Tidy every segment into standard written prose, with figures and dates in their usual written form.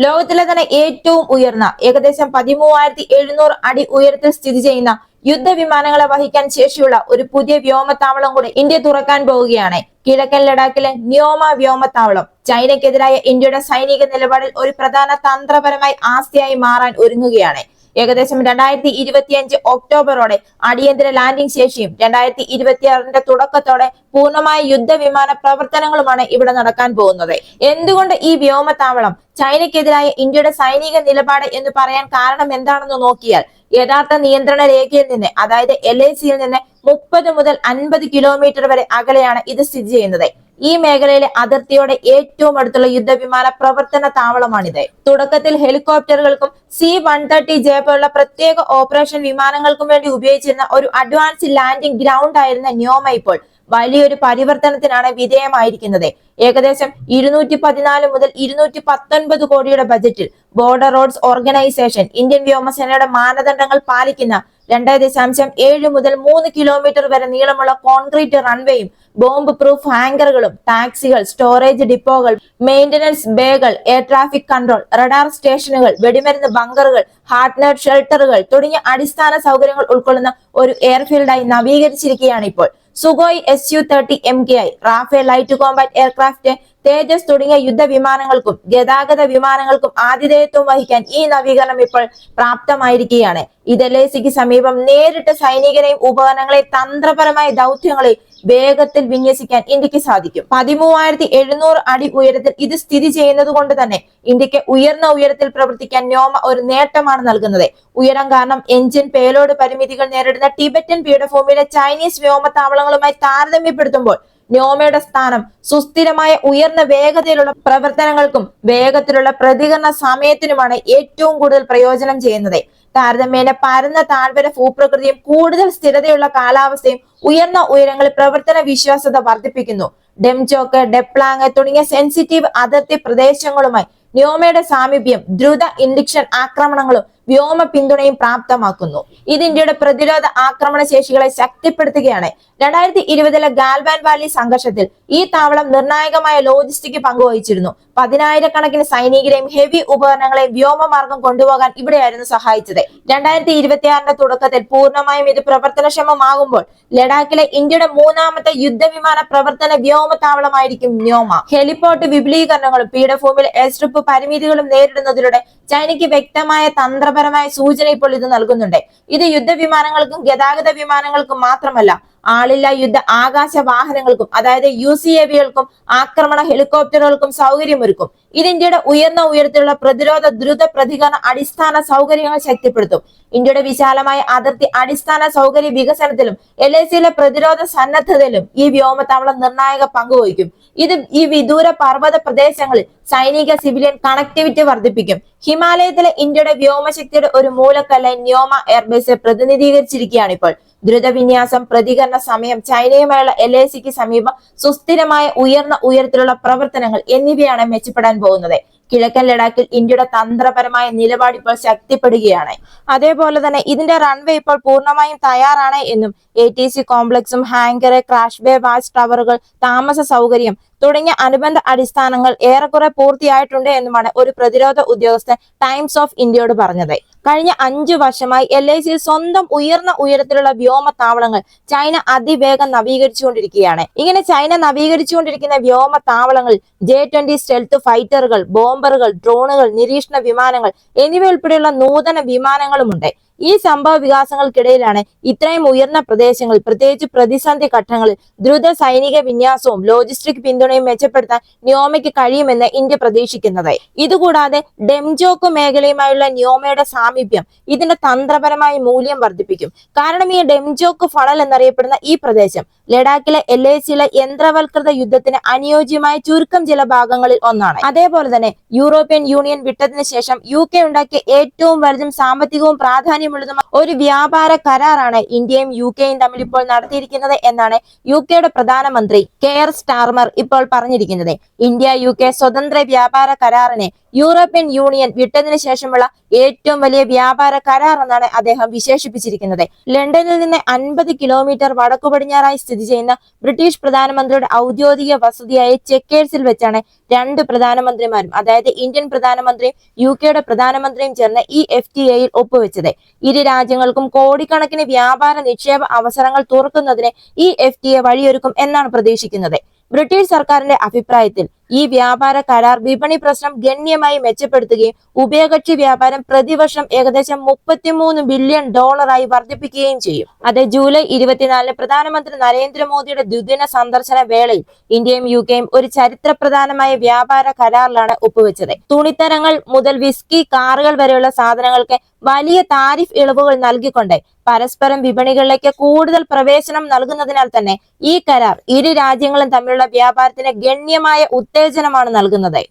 ലോകത്തിലെ തന്നെ ഏറ്റവും ഉയർന്ന ഏകദേശം 13,700 അടി ഉയരത്തിൽ സ്ഥിതി ചെയ്യുന്ന യുദ്ധവിമാനങ്ങളെ വഹിക്കാൻ ശേഷിയുള്ള ഒരു പുതിയ വ്യോമത്താവളം കൂടി ഇന്ത്യ തുറക്കാൻ പോവുകയാണ്. കിഴക്കൻ ലഡാക്കിലെ ന്യോമ വ്യോമത്താവളം ചൈനയ്ക്കെതിരായ ഇന്ത്യയുടെ സൈനിക നിലപാടിൽ ഒരു പ്രധാന തന്ത്രപരമായി ആസ്തിയായി മാറാൻ ഒരുങ്ങുകയാണ്. ഏകദേശം 2025 ഒക്ടോബറോടെ അടിയന്തര ലാൻഡിംഗ് ശേഷിയും 2026 തുടക്കത്തോടെ പൂർണ്ണമായ യുദ്ധവിമാന പ്രവർത്തനങ്ങളുമാണ് ഇവിടെ നടക്കാൻ പോകുന്നത്. എന്തുകൊണ്ട് ഈ വ്യോമത്താവളം ചൈനയ്ക്കെതിരായ ഇന്ത്യയുടെ സൈനിക നിലപാട് എന്ന് പറയാൻ കാരണം എന്താണെന്ന് നോക്കിയാൽ യഥാർത്ഥ നിയന്ത്രണ രേഖയിൽ നിന്ന്, അതായത് LACയിൽ നിന്ന് 30 മുതൽ 50 കിലോമീറ്റർ വരെ അകലെയാണ് ഇത് സ്ഥിതി ചെയ്യുന്നത്. ഈ മേഖലയിലെ അതിർത്തിയോടെ ഏറ്റവും അടുത്തുള്ള യുദ്ധവിമാന പ്രവർത്തന താവളമാണിത്. തുടക്കത്തിൽ ഹെലികോപ്റ്ററുകൾക്കും C-130J പോലുള്ള പ്രത്യേക ഓപ്പറേഷൻ വിമാനങ്ങൾക്കും വേണ്ടി ഉപയോഗിച്ചിരുന്ന ഒരു അഡ്വാൻസ് ലാൻഡിംഗ് ഗ്രൗണ്ട് ആയിരുന്ന ന്യോമ ഇപ്പോൾ വലിയൊരു പരിവർത്തനത്തിനാണ് വിധേയമായിരിക്കുന്നത്. ഏകദേശം 214 മുതൽ 219 കോടിയുടെ ബജറ്റിൽ ബോർഡർ റോഡ്സ് ഓർഗനൈസേഷൻ ഇന്ത്യൻ വ്യോമസേനയുടെ മാനദണ്ഡങ്ങൾ പാലിക്കുന്ന 2.7 മുതൽ 3 കിലോമീറ്റർ വരെ നീളമുള്ള കോൺക്രീറ്റ് റൺവേയും ബോംബ് പ്രൂഫ് ഹാങ്കറുകളും ടാക്സികൾ, സ്റ്റോറേജ് ഡിപ്പോകൾ, മെയിന്റനൻസ് ബേകൾ, എയർ ട്രാഫിക് കൺട്രോൾ, റഡാർ സ്റ്റേഷനുകൾ, വെടിമരുന്ന് ബങ്കറുകൾ, ഹാർട്ട്നെറ്റ് ഷെൽട്ടറുകൾ തുടങ്ങിയ അടിസ്ഥാന സൗകര്യങ്ങൾ ഉൾക്കൊള്ളുന്ന ഒരു എയർഫീൽഡായി നവീകരിച്ചിരിക്കുകയാണ് ഇപ്പോൾ. Sukhoi Su-30 MKI, Rafale light combat aircraft, Tejas തുടങ്ങിയ യുദ്ധവിമാനങ്ങൾക്കും ഗതാഗത വിമാനങ്ങൾക്കും ആതിഥേയത്വം വഹിക്കാൻ ഈ നവീകരണം ഇപ്പോൾ പ്രാപ്തമായിരിക്കുകയാണ്. ഇത് LACക്ക് സമീപം നേരിട്ട് സൈനികരെയും ഉപകരണങ്ങളെയും തന്ത്രപരമായ ദൗത്യങ്ങളെയും വേഗത്തിൽ വിന്യസിക്കാൻ ഇന്ത്യക്ക് സാധിക്കും. 13,700 അടി ഉയരത്തിൽ ഇത് സ്ഥിതി ചെയ്യുന്നത് കൊണ്ട് തന്നെ ഇന്ത്യക്ക് ഉയർന്ന ഉയരത്തിൽ പ്രവർത്തിക്കാൻ ന്യോമ ഒരു നേട്ടമാണ് നൽകുന്നത്. ഉയരം കാരണം എഞ്ചിൻ പേലോഡ് പരിമിതികൾ നേരിടുന്ന ടിബറ്റൻ പീഠഭൂമിയിലെ ചൈനീസ് വ്യോമത്താവളങ്ങളുമായി താരതമ്യപ്പെടുത്തുമ്പോൾ ന്യോമയുടെ സ്ഥാനം സുസ്ഥിരമായ ഉയർന്ന വേഗതയിലുള്ള പ്രവർത്തനങ്ങൾക്കും വേഗത്തിലുള്ള പ്രതികരണ സമയത്തിനുമാണ് ഏറ്റവും കൂടുതൽ പ്രയോജനം ചെയ്യുന്നത്. താരതമ്യേന പരന്ന താഴ്വര ഭൂപ്രകൃതിയും കൂടുതൽ സ്ഥിരതയുള്ള കാലാവസ്ഥയും ഉയർന്ന ഉയരങ്ങളിൽ പ്രവർത്തന വിശ്വാസ്യത വർദ്ധിപ്പിക്കുന്നു. ഡെംചോക്ക്, ഡെപ്ലാങ് തുടങ്ങിയ സെൻസിറ്റീവ് അതിർത്തി പ്രദേശങ്ങളുമായി ന്യോമയുടെ സാമീപ്യം ദ്രുത ഇൻഡിക്ഷൻ ആക്രമണങ്ങളും വ്യോമ പിന്തുണയും പ്രാപ്തമാക്കുന്നു. ഇത് ഇന്ത്യയുടെ പ്രതിരോധ ആക്രമണ ശേഷികളെ ശക്തിപ്പെടുത്തുകയാണ്. 2020 ഗാൽവാൻ വാലി സംഘർഷത്തിൽ ഈ താവളം നിർണായകമായ ലോജിസ്റ്റിക് പങ്കുവഹിച്ചിരുന്നു. 10,000 സൈനികരെയും ഹെവി ഉപകരണങ്ങളെയും വ്യോമമാർഗം കൊണ്ടുപോകാൻ ഇവിടെയായിരുന്നു സഹായിച്ചത്. 2026 തുടക്കത്തിൽ പൂർണ്ണമായും ഇത് പ്രവർത്തനക്ഷമമാകുമ്പോൾ ലഡാക്കിലെ ഇന്ത്യയുടെ മൂന്നാമത്തെ യുദ്ധവിമാന പ്രവർത്തന വ്യോമത്താവളമായിരിക്കും ന്യോമ. ഹെലിപോർട്ട് വിപുലീകരണങ്ങളും പീഠഭൂമിയിൽ എയർ സ്ട്രിപ്പ് പരിമിതികളും നേരിടുന്നതിലൂടെ ചൈനയ്ക്ക് വ്യക്തമായ തന്ത്രപരമായ സൂചന ഇപ്പോൾ ഇത് നൽകുന്നുണ്ട്. ഇത് യുദ്ധവിമാനങ്ങൾക്കും ഗതാഗത വിമാനങ്ങൾക്കും മാത്രമല്ല, ആളില്ലാ യുദ്ധ ആകാശ വാഹനങ്ങൾക്കും, അതായത് UCAVകൾക്കും ആക്രമണ ഹെലികോപ്റ്ററുകൾക്കും സൗകര്യമൊരുക്കും. ഇത് ഇന്ത്യയുടെ ഉയർന്ന ഉയരത്തിലുള്ള പ്രതിരോധ ദ്രുത പ്രതികരണ അടിസ്ഥാന സൗകര്യങ്ങൾ ശക്തിപ്പെടുത്തും. ഇന്ത്യയുടെ വിശാലമായ അതിർത്തി അടിസ്ഥാന സൗകര്യ വികസനത്തിലും LACയിലെ പ്രതിരോധ സന്നദ്ധതയിലും ഈ വ്യോമത്താവളം നിർണായക പങ്കുവഹിക്കും. ഇത് ഈ വിദൂര പർവ്വത പ്രദേശങ്ങളിൽ സൈനിക സിവിലിയൻ കണക്ടിവിറ്റി വർദ്ധിപ്പിക്കും. ഹിമാലയത്തിലെ ഇന്ത്യയുടെ വ്യോമശക്തിയുടെ ഒരു മൂലക്കല്ലായി ന്യോമ എയർബേസ് പ്രതിനിധീകരിച്ചിരിക്കുകയാണ് ഇപ്പോൾ. ദ്രുതവിന്യാസം, പ്രതികരണ സമയം, ചൈനയുമായുള്ള LACക്ക് സമീപം സുസ്ഥിരമായ ഉയർന്ന ഉയരത്തിലുള്ള പ്രവർത്തനങ്ങൾ എന്നിവയാണ് മെച്ചപ്പെടാൻ പോകുന്നത്. കിഴക്കൻ ലഡാക്കിൽ ഇന്ത്യയുടെ തന്ത്രപരമായ നിലപാട് ഇപ്പോൾ ശക്തിപ്പെടുകയാണ്. അതേപോലെ തന്നെ ഇതിന്റെ റൺവേ ഇപ്പോൾ പൂർണ്ണമായും തയ്യാറാണ് എന്നും ATC കോംപ്ലക്സും ഹാങ്കർ, ക്രാഷ് ബേ, വാച്ച് ടവറുകൾ, താമസ സൗകര്യം തുടങ്ങിയ അനുബന്ധ അടിസ്ഥാനങ്ങൾ ഏറെക്കുറെ പൂർത്തിയായിട്ടുണ്ട് എന്നുമാണ് ഒരു പ്രതിരോധ ഉദ്യോഗസ്ഥൻ ടൈംസ് ഓഫ് ഇന്ത്യയോട് പറഞ്ഞത്. കഴിഞ്ഞ 5 വർഷമായി LACയിൽ സ്വന്തം ഉയർന്ന ഉയരത്തിലുള്ള വ്യോമത്താവളങ്ങൾ ചൈന അതിവേഗം നവീകരിച്ചുകൊണ്ടിരിക്കുകയാണ്. ഇങ്ങനെ ചൈന നവീകരിച്ചുകൊണ്ടിരിക്കുന്ന വ്യോമത്താവളങ്ങളിൽ J-20 സ്റ്റെൽത്ത് ഫൈറ്ററുകൾ, ബോംബറുകൾ, ഡ്രോണുകൾ, നിരീക്ഷണ വിമാനങ്ങൾ എന്നിവ ഉൾപ്പെടെയുള്ള നൂതന വിമാനങ്ങളുമുണ്ട്. ഈ സംഭവ വികാസങ്ങൾക്കിടയിലാണ് ഇത്രയും ഉയർന്ന പ്രദേശങ്ങളിൽ, പ്രത്യേകിച്ച് പ്രതിസന്ധി ഘട്ടങ്ങളിൽ ദ്രുത സൈനിക വിന്യാസവും ലോജിസ്റ്റിക് പിന്തുണയും മെച്ചപ്പെടുത്താൻ ന്യോമയ്ക്ക് കഴിയുമെന്ന് ഇന്ത്യ പ്രതീക്ഷിക്കുന്നത്. ഇതുകൂടാതെ ഡെംചോക്ക് മേഖലയുമായുള്ള ന്യോമയുടെ സാമീപ്യം ഇതിന്റെ തന്ത്രപരമായ മൂല്യം വർദ്ധിപ്പിക്കും. കാരണം ഈ ഡെംചോക്ക് ഫണൽ എന്നറിയപ്പെടുന്ന ഈ പ്രദേശം ലഡാക്കിലെ LACയിലെ യന്ത്രവൽകൃത യുദ്ധത്തിന് അനുയോജ്യമായ ചുരുക്കം ചില ഭാഗങ്ങളിൽ ഒന്നാണ്. അതേപോലെ തന്നെ യൂറോപ്യൻ യൂണിയൻ വിട്ടതിന് ശേഷം UK ഉണ്ടാക്കിയ ഏറ്റവും വലുതും സാമ്പത്തികവും പ്രാധാന്യമുള്ളതും ഒരു വ്യാപാര കരാറാണ് ഇന്ത്യയും UKയും തമ്മിൽ ഇപ്പോൾ നടത്തിയിരിക്കുന്നത് എന്നാണ് UKയുടെ പ്രധാനമന്ത്രി കെയർ സ്റ്റാർമർ ഇപ്പോൾ പറഞ്ഞിരിക്കുന്നത്. India UK സ്വതന്ത്ര വ്യാപാര കരാറിനെ യൂറോപ്യൻ യൂണിയൻ വിട്ടതിന് ശേഷമുള്ള ഏറ്റവും വലിയ വ്യാപാര കരാർ എന്നാണ് അദ്ദേഹം വിശേഷിപ്പിച്ചിരിക്കുന്നത്. ലണ്ടനിൽ നിന്ന് 50 കിലോമീറ്റർ വടക്കു പടിഞ്ഞാറായി സ്ഥിതി സ്ഥിതി ചെയ്യുന്ന ബ്രിട്ടീഷ് പ്രധാനമന്ത്രിയുടെ ഔദ്യോഗിക വസതിയായ ചെക്കേഴ്സിൽ വെച്ചാണ് രണ്ട് പ്രധാനമന്ത്രിമാരും, അതായത് ഇന്ത്യൻ പ്രധാനമന്ത്രിയും UK പ്രധാനമന്ത്രിയും ചേർന്ന് ഈ FTAയിൽ ഒപ്പുവെച്ചത്. ഇരു രാജ്യങ്ങൾക്കും കോടിക്കണക്കിന് വ്യാപാര നിക്ഷേപ അവസരങ്ങൾ തുറക്കുന്നതിന് ഈ FTA വഴിയൊരുക്കും എന്നാണ് പ്രതീക്ഷിക്കുന്നത്. ബ്രിട്ടീഷ് സർക്കാരിന്റെ അഭിപ്രായത്തിൽ ഈ വ്യാപാര കരാർ വിപണി പ്രശ്നം ഗണ്യമായി മെച്ചപ്പെടുത്തുകയും ഉഭയകക്ഷി വ്യാപാരം പ്രതിവർഷം ഏകദേശം $33 ബില്യൺ വർദ്ധിപ്പിക്കുകയും ചെയ്യും. അത് ജൂലൈ 24 പ്രധാനമന്ത്രി നരേന്ദ്രമോദിയുടെ ദ്വിദിന സന്ദർശന വേളയിൽ ഇന്ത്യയും UKയും ഒരു ചരിത്രപ്രധാനമായ വ്യാപാര കരാറിലാണ് ഒപ്പുവെച്ചത്. തുണിത്തരങ്ങൾ മുതൽ വിസ്കി, കാറുകൾ വരെയുള്ള സാധനങ്ങൾക്ക് വലിയ താരിഫ് ഇളവുകൾ നൽകിക്കൊണ്ട് പരസ്പരം വിപണികളിലേക്ക് കൂടുതൽ പ്രവേശനം നൽകുന്നതിനാൽ തന്നെ ഈ കരാർ ഇരു രാജ്യങ്ങളും തമ്മിലുള്ള വ്യാപാരത്തിന് ഗണ്യമായ ഉത്തേജനമാണ് നൽകുന്നത്.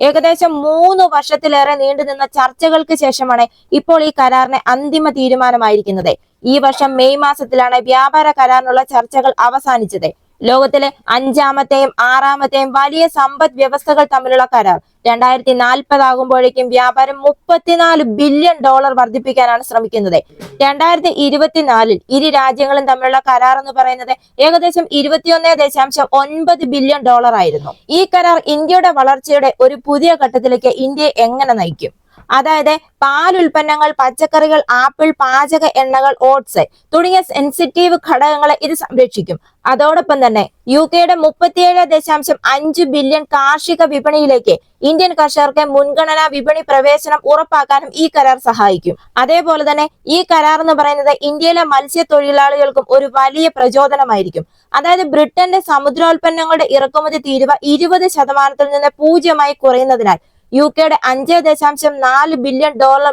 ഏകദേശം 3 വർഷത്തിലേറെ നീണ്ടുനിന്ന ചർച്ചകൾക്ക് ശേഷമാണ് ഇപ്പോൾ ഈ കരാറിന് അന്തിമ തീരുമാനമായിരിക്കുന്നത്. ഈ വർഷം മെയ് മാസത്തിലാണ് വ്യാപാര കരാറിനുള്ള ചർച്ചകൾ അവസാനിച്ചത്. ലോകത്തിലെ 5ാമത്തെയും 6ാമത്തെയും വലിയ സമ്പദ് വ്യവസ്ഥകൾ തമ്മിലുള്ള കരാർ 2040 ആകുമ്പോഴേക്കും വ്യാപാരം $34 ബില്യൺ വർദ്ധിപ്പിക്കാനാണ് ശ്രമിക്കുന്നത്. 2024 ഇരു രാജ്യങ്ങളും തമ്മിലുള്ള കരാർ എന്ന് പറയുന്നത് ഏകദേശം $21.9 ബില്യൺ ആയിരുന്നു. ഈ കരാർ ഇന്ത്യയുടെ വളർച്ചയുടെ ഒരു പുതിയ ഘട്ടത്തിലേക്ക് ഇന്ത്യയെ എങ്ങനെ നയിക്കും? അതായത് പാലുൽപ്പന്നങ്ങൾ, പച്ചക്കറികൾ, ആപ്പിൾ, പാചക എണ്ണകൾ, ഓട്സ് തുടങ്ങിയ സെൻസിറ്റീവ് ഘടകങ്ങളെ ഇത് സംരക്ഷിക്കും. അതോടൊപ്പം തന്നെ UK $37.5 ബില്യൺ കാർഷിക വിപണിയിലേക്ക് ഇന്ത്യൻ കർഷകർക്ക് മുൻഗണനാ വിപണി പ്രവേശനം ഉറപ്പാക്കാനും ഈ കരാർ സഹായിക്കും. അതേപോലെ തന്നെ ഈ കരാർ എന്ന് പറയുന്നത് ഇന്ത്യയിലെ മത്സ്യത്തൊഴിലാളികൾക്കും ഒരു വലിയ പ്രചോദനമായിരിക്കും. അതായത് ബ്രിട്ടന്റെ സമുദ്രോൽപ്പന്നങ്ങളുടെ ഇറക്കുമതി തീരുവ 20% നിന്ന് 0% കുറയുന്നതിനാൽ UK $5.4 ബില്യൺ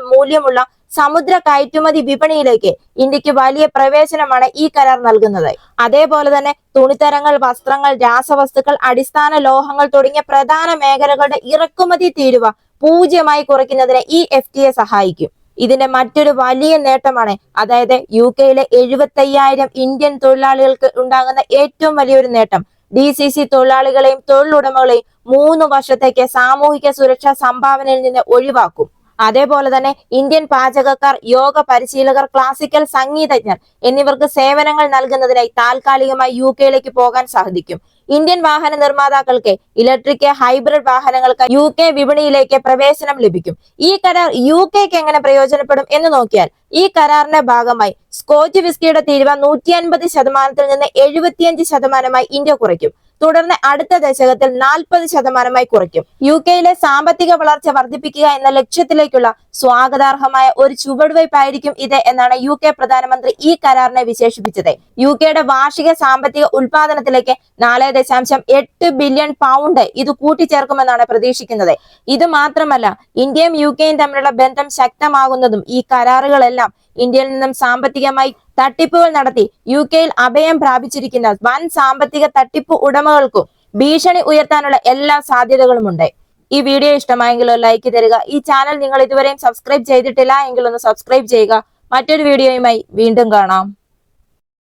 മൂല്യമുള്ള സമുദ്ര കയറ്റുമതി വിപണിയിലേക്ക് ഇന്ത്യക്ക് വലിയ പ്രവേശനമാണ് ഈ കരാർ നൽകുന്നത്. അതേപോലെ തന്നെ തുണിത്തരങ്ങൾ, വസ്ത്രങ്ങൾ, രാസവസ്തുക്കൾ, അടിസ്ഥാന ലോഹങ്ങൾ തുടങ്ങിയ പ്രധാന മേഖലകളുടെ ഇറക്കുമതി തീരുവ 0% കുറയ്ക്കുന്നതിന് ഈ FTA സഹായിക്കും. ഇതിന്റെ മറ്റൊരു വലിയ നേട്ടമാണ്, അതായത് UKയിലെ 75,000 ഇന്ത്യൻ തൊഴിലാളികൾക്ക് ഉണ്ടാകുന്ന ഏറ്റവും വലിയൊരു നേട്ടം, DCC തൊഴിലാളികളെയും തൊഴിലുടമകളെയും 3 വർഷത്തേക്ക് സാമൂഹിക സുരക്ഷാ സംഭാവനയിൽ നിന്ന് ഒഴിവാക്കും. അതേപോലെ തന്നെ ഇന്ത്യൻ പാചകക്കാർ, യോഗ പരിശീലകർ, ക്ലാസിക്കൽ സംഗീതജ്ഞർ എന്നിവർക്ക് സേവനങ്ങൾ നൽകുന്നതിനായി താൽക്കാലികമായി UKയിലേക്ക് പോകാൻ സാധിക്കും. ഇന്ത്യൻ വാഹന നിർമ്മാതാക്കൾക്ക് ഇലക്ട്രിക്, ഹൈബ്രിഡ് വാഹനങ്ങൾക്ക് UK വിപണിയിലേക്ക് പ്രവേശനം ലഭിക്കും. ഈ കരാർ UKക്ക് എങ്ങനെ പ്രയോജനപ്പെടും എന്ന് നോക്കിയാൽ, ഈ കരാറിന്റെ ഭാഗമായി സ്കോച്ച് വിസ്കിയുടെ തീരുവ 150% നിന്ന് 75% ഇന്ത്യ കുറയ്ക്കും. തുടർന്ന് അടുത്ത ദശകത്തിൽ 40% കുറയ്ക്കും. UKയിലെ സാമ്പത്തിക വളർച്ച വർദ്ധിപ്പിക്കുക എന്ന ലക്ഷ്യത്തിലേക്കുള്ള സ്വാഗതാർഹമായ ഒരു ചുവടുവയ്പായിരിക്കും ഇത് എന്നാണ് UK പ്രധാനമന്ത്രി ഈ കരാറിനെ വിശേഷിപ്പിച്ചത്. UKയുടെ വാർഷിക സാമ്പത്തിക ഉൽപാദനത്തിലേക്ക് £4.8 ബില്യൺ ഇത് കൂട്ടിച്ചേർക്കുമെന്നാണ് പ്രതീക്ഷിക്കുന്നത്. ഇത് മാത്രമല്ല, ഇന്ത്യയും UKയും തമ്മിലുള്ള ബന്ധം ശക്തമാകുന്നതും ഈ കരാറുകളെല്ലാം ഇന്ത്യയിൽ നിന്നും സാമ്പത്തികമായി തട്ടിപ്പുകൾ നടത്തി UKയിൽ അഭയം പ്രാപിച്ചിരിക്കുന്ന വൻ സാമ്പത്തിക തട്ടിപ്പ് ഉടമകൾക്കും ഭീഷണി ഉയർത്താനുള്ള എല്ലാ സാധ്യതകളുമുണ്ട്. ഈ വീഡിയോ ഇഷ്ടമായെങ്കിൽ ഒരു ലൈക്ക് തരിക. ഈ ചാനൽ നിങ്ങൾ ഇതുവരെയും സബ്സ്ക്രൈബ് ചെയ്തിട്ടില്ല എങ്കിൽ ഒന്ന് സബ്സ്ക്രൈബ് ചെയ്യുക. മറ്റൊരു വീഡിയോയുമായി വീണ്ടും കാണാം.